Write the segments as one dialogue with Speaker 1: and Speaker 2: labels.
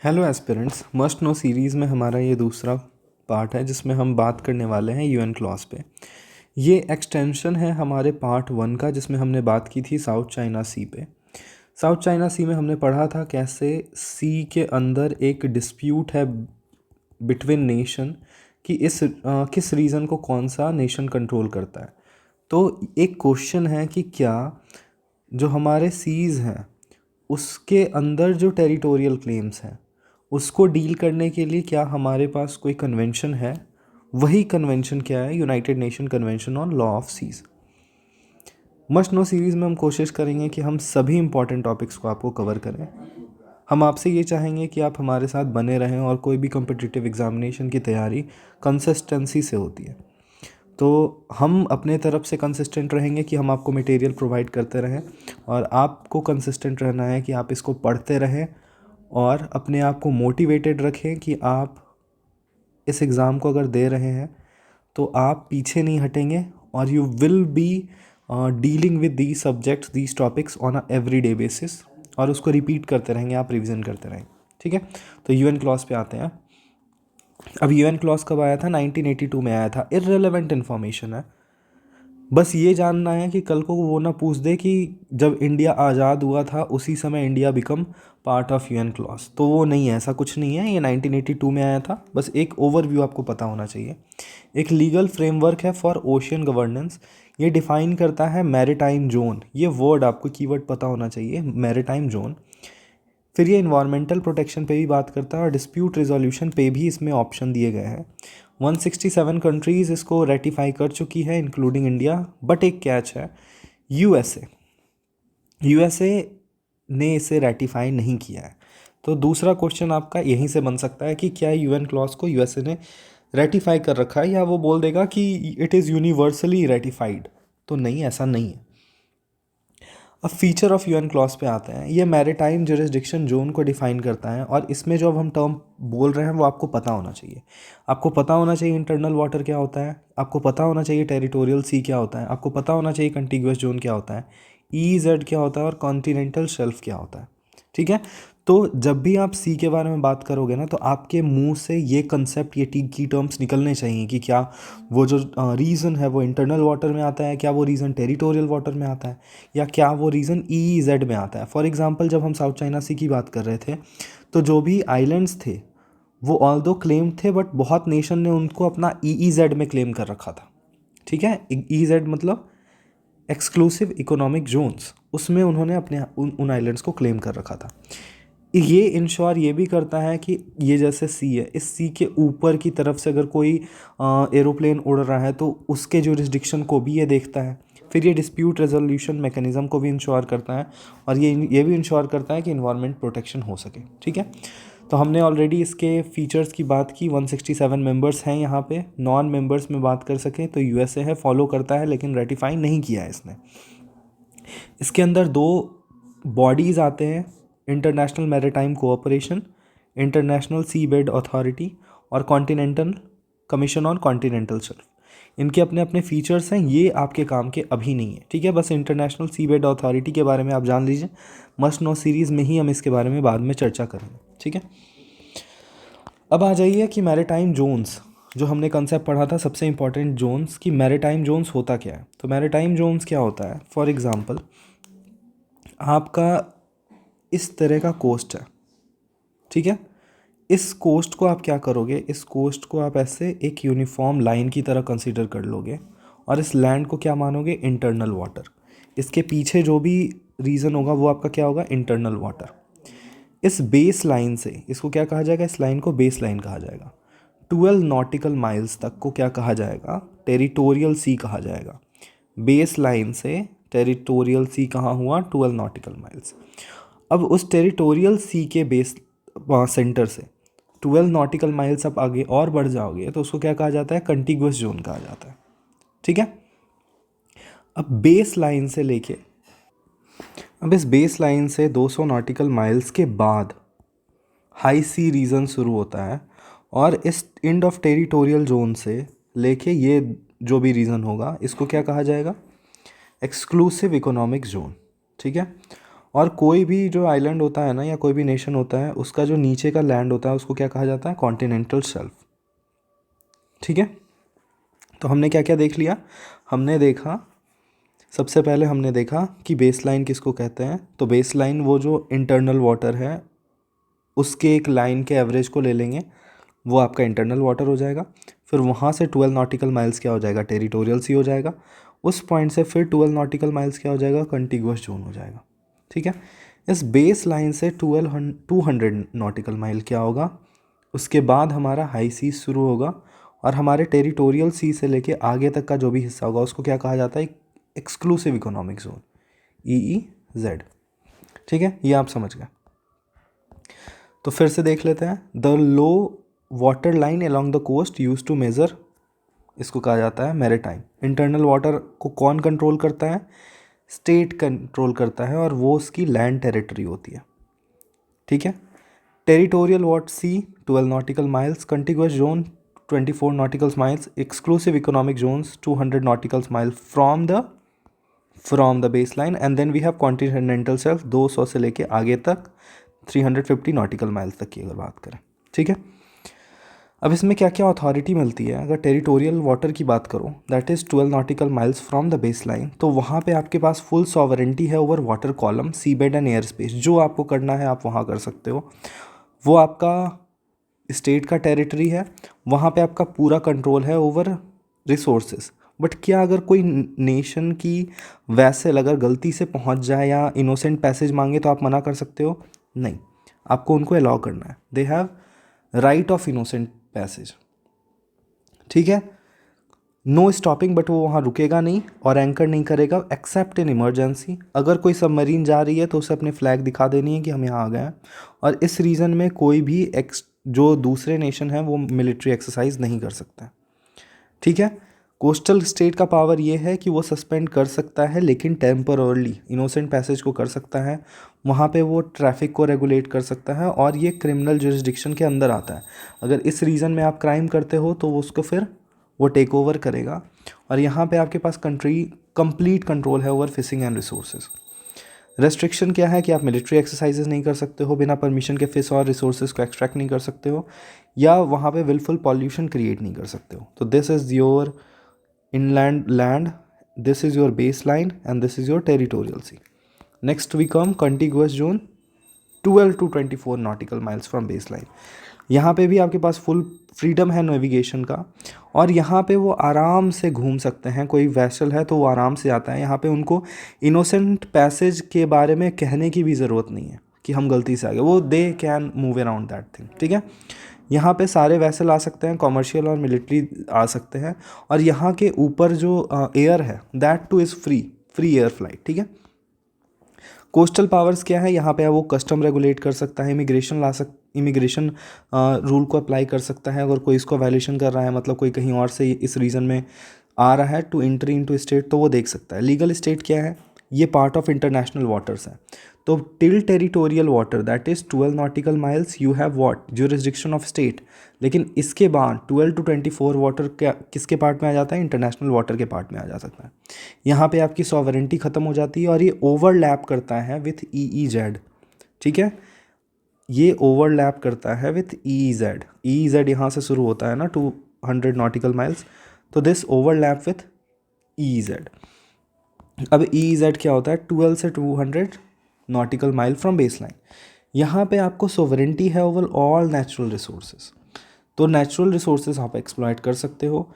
Speaker 1: Hello aspirants, must know series में हमारा ये दूसरा पार्ट है जिसमें हम बात करने वाले हैं यूएन क्लॉज पे। ये एक्सटेंशन है हमारे पार्ट 1 का जिसमें हमने बात की थी साउथ चाइना सी पे। साउथ चाइना सी में हमने पढ़ा था कैसे सी के अंदर एक डिस्प्यूट है बिटवीन नेशन कि किस रीज़न को कौन सा नेशन कंट्रोल करता है। तो एक क्वेश्चन है कि क्या जो हमारे सीज़ हैं उसके अंदर जो टेरिटोरियल क्लेम्स हैं उसको डील करने के लिए क्या हमारे पास कोई कन्वेंशन है। वही कन्वेंशन क्या है? United Nation convention on law of seas. Must know series में हम कोशिश करेंगे कि हम सभी इंपॉर्टेंट टॉपिक्स को आपको कवर करें। हम आपसे ये चाहेंगे कि आप हमारे साथ बने रहें और कोई भी कम्पिटिटिव एग्जामिनेशन की तैयारी कंसिस्टेंसी से होती है। तो हम अपने तरफ से कंसिस्टेंट रहेंगे कि हम आपको मटेरियल प्रोवाइड करते रहें और आपको कंसिस्टेंट रहना है कि आप इसको पढ़ते रहें और अपने आप को मोटिवेटेड रखें कि आप इस एग्ज़ाम को अगर दे रहे हैं तो आप पीछे नहीं हटेंगे और you will be dealing with these subjects these topics on a everyday basis और उसको रिपीट करते रहेंगे, आप रिवीजन करते रहेंगे। ठीक है, तो यूएन क्लॉज पे आते हैं। अब यूएन क्लॉज कब आया था? 1982 में आया था। इररिलेवेंट इन्फॉर्मेशन है, बस ये जानना है कि कल को वो ना पूछ दे कि जब इंडिया आज़ाद हुआ था उसी समय India become part of UN clause. तो वो नहीं है, ऐसा कुछ नहीं है। ये 1982 में आया था, बस एक ओवरव्यू आपको पता होना चाहिए। एक लीगल फ्रेमवर्क है फॉर ओशियन गवर्नेंस। ये डिफाइन करता है मैरीटाइम जोन। ये वर्ड आपको कीवर्ड पता होना चाहिए, मैरीटाइम जोन। फिर ये इन्वायरमेंटल प्रोटेक्शन पे भी बात करता है और डिस्प्यूट रिजोल्यूशन पे भी इसमें ऑप्शन दिए गए हैं। 167 कंट्रीज़ इसको रेटिफाई कर चुकी है इंक्लूडिंग इंडिया, बट एक कैच है, यूएसए यूएसए ने इसे रेटिफाई नहीं किया है। तो दूसरा क्वेश्चन आपका यहीं से बन सकता है कि क्या यूएन क्लॉज को यूएसए ने रेटिफाई कर रखा है, या वो बोल देगा कि इट इज़ यूनिवर्सली रेटिफाइड। तो नहीं, ऐसा नहीं है। अब फीचर ऑफ यूएन क्लॉज पे आते हैं। ये मैरीटाइम जुरिस्डिक्शन जोन को डिफाइन करता है और इसमें जो अब हम टर्म बोल रहे हैं वो आपको पता होना चाहिए। आपको पता होना चाहिए इंटरनल वाटर क्या होता है, आपको पता होना चाहिए टेरिटोरियल सी क्या होता है, आपको पता होना चाहिए कंटिग्यूअस जोन क्या होता है, ईजेड क्या होता है और कॉन्टिनेंटल शेल्फ क्या होता है। ठीक है, तो जब भी आप सी के बारे में बात करोगे ना तो आपके मुंह से ये कंसेप्ट, ये की टर्म्स निकलने चाहिए कि क्या वो जो रीज़न है वो इंटरनल वाटर में आता है, क्या वो रीज़न टेरिटोरियल वाटर में आता है, या क्या वो रीज़न ई जेड में आता है। फॉर एग्जांपल जब हम साउथ चाइना सी की बात कर रहे थे तो जो भी आइलैंड्स थे वो ऑल दो क्लेम थे, बट बहुत नेशन ने उनको अपना ई जेड में क्लेम कर रखा था। ठीक है, ई जेड मतलब एक्सक्लूसिव इकोनॉमिक जोन्स, उसमें उन्होंने अपने उन आइलैंड्स को क्लेम कर रखा था। ये इंश्योर ये भी करता है कि ये जैसे सी है, इस सी के ऊपर की तरफ से अगर कोई एरोप्लेन उड़ रहा है तो उसके जुरिस्डिक्शन को भी ये देखता है। फिर ये डिस्प्यूट रेजोल्यूशन मैकेनिज्म को भी इंश्योर करता है और ये भी इंश्योर करता है कि इन्वायरमेंट प्रोटेक्शन हो सके। ठीक है, तो हमने ऑलरेडी इसके फीचर्स की बात की। 167 मेंबर्स हैं यहाँ पे। नॉन मेंबर्स में बात कर सकें तो यूएसए है, फॉलो करता है लेकिन रेटिफाई नहीं किया है इसने। इसके अंदर दो बॉडीज़ आते हैं, इंटरनेशनल मैरीटाइम कोऑपरेशन, इंटरनेशनल सी बेड अथॉरिटी और continental commission on continental shelf. इनके अपने अपने फीचर्स हैं, ये आपके काम के अभी नहीं है। ठीक है, बस इंटरनेशनल सी बेड अथॉरिटी के बारे में आप जान लीजिए, मस्ट नो सीरीज़ में ही हम इसके बारे में बाद में चर्चा करेंगे। ठीक है, अब आ जाइए कि मैरीटाइम जोन्स, जो हमने कंसेप्ट पढ़ा था सबसे इंपॉर्टेंट जोन्स, कि मैरीटाइम जोन्स होता क्या है। तो मैरीटाइम जोन्स क्या होता है? फॉर एग्जांपल आपका इस तरह का कोस्ट है। ठीक है, इस कोस्ट को आप क्या करोगे, इस कोस्ट को आप ऐसे एक यूनिफॉर्म लाइन की तरह कंसीडर कर लोगे और इस लैंड को क्या मानोगे? Internal water. इसके पीछे जो भी रीज़न होगा वो आपका क्या होगा? Internal water. इस बेस लाइन से इसको क्या कहा जाएगा? इस लाइन को बेस लाइन कहा जाएगा। 12 नॉटिकल माइल्स तक को क्या कहा जाएगा? टेरिटोरियल सी कहा जाएगा। बेस लाइन से टेरिटोरियल सी कहाँ हुआ? 12 नॉटिकल माइल्स। अब उस टेरिटोरियल सी के बेस सेंटर से 12 नॉटिकल माइल्स आप आगे और बढ़ जाओगे तो उसको क्या कहा जाता है? कंटिग्यूअस जोन कहा जाता है। ठीक है, अब बेस लाइन से लेके अब इस बेस लाइन से 200 नॉटिकल माइल्स के बाद हाई सी रीजन शुरू होता है और इस एंड ऑफ टेरिटोरियल जोन से लेके ये जो भी रीजन होगा इसको क्या कहा जाएगा? Exclusive economic zone. ठीक है, और कोई भी जो आइलैंड होता है ना, या कोई भी नेशन होता है, उसका जो नीचे का लैंड होता है उसको क्या कहा जाता है? Continental shelf. ठीक है, तो हमने क्या क्या देख लिया? हमने देखा, सबसे पहले हमने देखा कि बेस लाइन किसको कहते हैं। तो बेस लाइन वो जो इंटरनल वाटर है उसके एक लाइन के एवरेज को ले लेंगे, वो आपका इंटरनल वाटर हो जाएगा। फिर वहाँ से 12 नॉटिकल माइल्स क्या हो जाएगा? टेरिटोरियल सी हो जाएगा। उस पॉइंट से फिर 12 नॉटिकल माइल्स क्या हो जाएगा? कंटिगुअस जोन हो जाएगा। ठीक है, इस बेस लाइन से 200 नॉटिकल माइल क्या होगा? उसके बाद हमारा हाई सी शुरू होगा, और हमारे टेरिटोरियल सी से लेके आगे तक का जो भी हिस्सा होगा उसको क्या कहा जाता है? Exclusive economic zone, EEZ। ठीक है, ये आप समझ गए। तो फिर से देख लेते हैं। The low water line along the coast use to measure, इसको कहा जाता है मैरीटाइम। इंटरनल वाटर को कौन कंट्रोल करता है? स्टेट कंट्रोल करता है, और वो उसकी लैंड टेरिटरी होती है। ठीक है, territorial water sea 12 nautical miles, contiguous zone 24 nautical miles, exclusive economic zones 200 nautical mile from the base line, and then we have continental shelf 200 से लेके आगे तक 350 नॉटिकल माइल्स तक की अगर बात करें। ठीक है, अब इसमें क्या क्या अथॉरिटी मिलती है? अगर टेरिटोरियल वाटर की बात करो, that is 12 nautical miles from the base line, तो वहाँ पे आपके पास फुल सॉवरेंटी है over water column, sea bed and air space. जो आपको करना है आप वहाँ कर सकते हो, वो आपका स्टेट का टेरिटरी है, वहाँ पे आपका पूरा कंट्रोल है ओवर रिसोर्सेज। बट क्या अगर कोई नेशन की वैसल अगर गलती से पहुँच जाए या इनोसेंट पैसेज मांगे तो आप मना कर सकते हो? नहीं, आपको उनको अलाउ करना है। They have right of innocent passage. ठीक है, नो स्टॉपिंग, बट वो वहाँ रुकेगा नहीं और एंकर नहीं करेगा एक्सेप्ट इन इमरजेंसी। अगर कोई सबमरीन जा रही है तो उसे अपने फ्लैग दिखा देनी है कि हम यहाँ आ गए हैं, और इस रीजन में कोई भी जो दूसरे नेशन है वो मिलिट्री एक्सरसाइज नहीं कर सकता है। ठीक है, कोस्टल स्टेट का पावर ये है कि वो सस्पेंड कर सकता है, लेकिन टेम्पररली इनोसेंट पैसेज को कर सकता है। वहाँ पे वो ट्रैफिक को रेगुलेट कर सकता है, और ये क्रिमिनल जुरिस्डिक्शन के अंदर आता है। अगर इस रीजन में आप क्राइम करते हो तो वो उसको फिर वो टेक ओवर करेगा, और यहाँ पे आपके पास कंप्लीट कंट्रोल है over fishing and resources. Restriction क्या है कि आप मिलिट्री एक्सरसाइजेज नहीं कर सकते हो, बिना परमिशन के फिश और रिसोर्सेज को एक्सट्रैक्ट नहीं कर सकते हो, या वहाँ पे विलफुल पॉल्यूशन क्रिएट नहीं कर सकते हो। तो this is your inland land, this is your baseline, and this is your territorial sea. Next we come contiguous zone, 12 to 24 nautical miles from baseline। यहाँ पे भी आपके पास फुल फ्रीडम है नेविगेशन का, और यहाँ पे वो आराम से घूम सकते हैं। कोई वैसल है तो वो आराम से आता है। यहाँ पे उनको इनोसेंट पैसेज के बारे में कहने की भी ज़रूरत नहीं है कि हम गलती से आ गए, वो they can move around that thing. ठीक है, यहाँ पे सारे वैसल आ सकते हैं, कॉमर्शियल और मिलिट्री आ सकते हैं, और यहाँ के ऊपर जो एयर है that two is free air flight. ठीक है, कोस्टल पावर्स क्या है? यहाँ पे वो कस्टम रेगुलेट कर सकता है, इमिग्रेशन रूल को अप्लाई कर सकता है अगर कोई इसको वायलेशन कर रहा है, मतलब कोई कहीं और से इस रीजन में आ रहा है टू एंट्री इनटू स्टेट, तो वो देख सकता है। लीगल स्टेट क्या है? ये पार्ट ऑफ इंटरनेशनल वाटर्स है। तो till territorial water that is 12 nautical miles you have what? Jurisdiction of state. लेकिन इसके बाद 12 टू 24 वाटर क्या किसके पार्ट में आ जाता है? इंटरनेशनल वाटर के पार्ट में आ जा सकता है। यहाँ पे आपकी सॉवरेंटी ख़त्म हो जाती है, और ये ओवरलैप करता है विथ EEZ। ठीक है, ये ओवरलैप करता है विथ EEZ यहाँ से शुरू होता है ना 200 नॉटिकल माइल्स, तो दिस ओवरलैप विथ EEZ। अब EEZ क्या होता है? 12 से 200 nautical mile from base line. यहाँ पे आपको सोवरेंटी है ओवर ऑल नेचुरल रिसोर्सेज, तो नेचुरल रिसोर्सेज आप एक्सप्लॉयट कर सकते हो।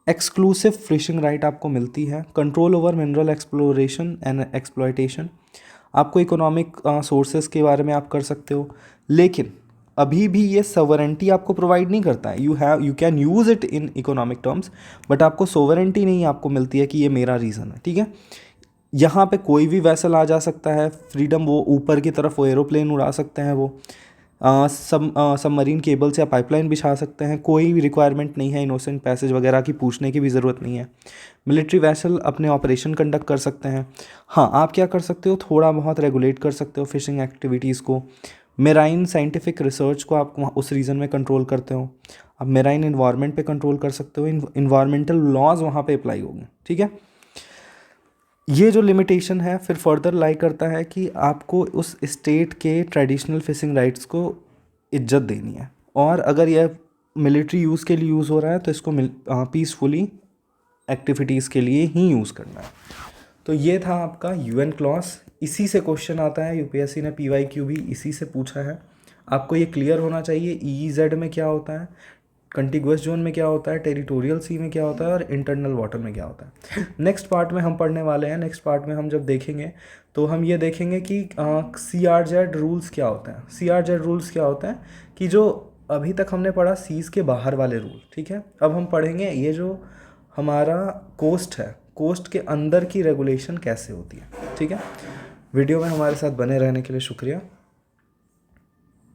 Speaker 1: एक्सक्लूसिव फिशिंग राइट आपको मिलती है, control over mineral exploration and exploitation, आपको इकोनॉमिक सोर्सेज के बारे में आप कर सकते हो। लेकिन अभी भी ये सोवरेंटी आपको प्रोवाइड नहीं करता है। You can use it in economic terms, but आपको सोवरेंटी नहीं आपको मिलती है कि ये मेरा रीज़न है। ठीक है, यहाँ पे कोई भी वैसल आ जा सकता है, फ्रीडम, वो ऊपर की तरफ वो एरोप्लेन उड़ा सकते हैं, वो सबमरीन केबल से पाइपलाइन बिछा सकते हैं। कोई भी रिक्वायरमेंट नहीं है इनोसेंट पैसेज वगैरह की, पूछने की भी ज़रूरत नहीं है। मिलिट्री वैसल अपने ऑपरेशन कंडक्ट कर सकते हैं। हाँ, आप क्या कर सकते हो? थोड़ा बहुत रेगुलेट कर सकते हो फिशिंग एक्टिविटीज़ को। मेराइन साइंटिफिक रिसर्च को आप उस रीजन में कंट्रोल करते हो। आप मेराइन इन्वायरमेंट पे कंट्रोल कर सकते हो, इन्वायरमेंटल लॉज वहाँ पे अप्लाई होंगे। ठीक है, ये जो लिमिटेशन है फिर फर्दर लाई करता है कि आपको उस स्टेट के ट्रेडिशनल फिशिंग राइट्स को इज्जत देनी है, और अगर यह मिलिट्री यूज़ के लिए यूज़ हो रहा है तो इसको पीसफुली एक्टिविटीज़ के लिए ही यूज़ करना है। तो ये था आपका यूएन क्लॉज। इसी से क्वेश्चन आता है, यूपीएससी ने पीवाईक्यू भी इसी से पूछा है। आपको ये क्लियर होना चाहिए ईईजेड में क्या होता है, कंटिगुअस जोन में क्या होता है, टेरिटोरियल सी में क्या होता है, और इंटरनल वाटर में क्या होता है। नेक्स्ट पार्ट में हम पढ़ने वाले हैं। नेक्स्ट पार्ट में हम जब देखेंगे तो हम ये देखेंगे कि CRZ रूल्स क्या होता है। CRZ रूल्स क्या होता है कि जो अभी तक हमने पढ़ा सीज़ के बाहर वाले रूल, ठीक है। अब हम पढ़ेंगे ये जो हमारा कोस्ट है, कोस्ट के अंदर की रेगुलेशन कैसे होती है, ठीक है। वीडियो में हमारे साथ बने रहने के लिए शुक्रिया।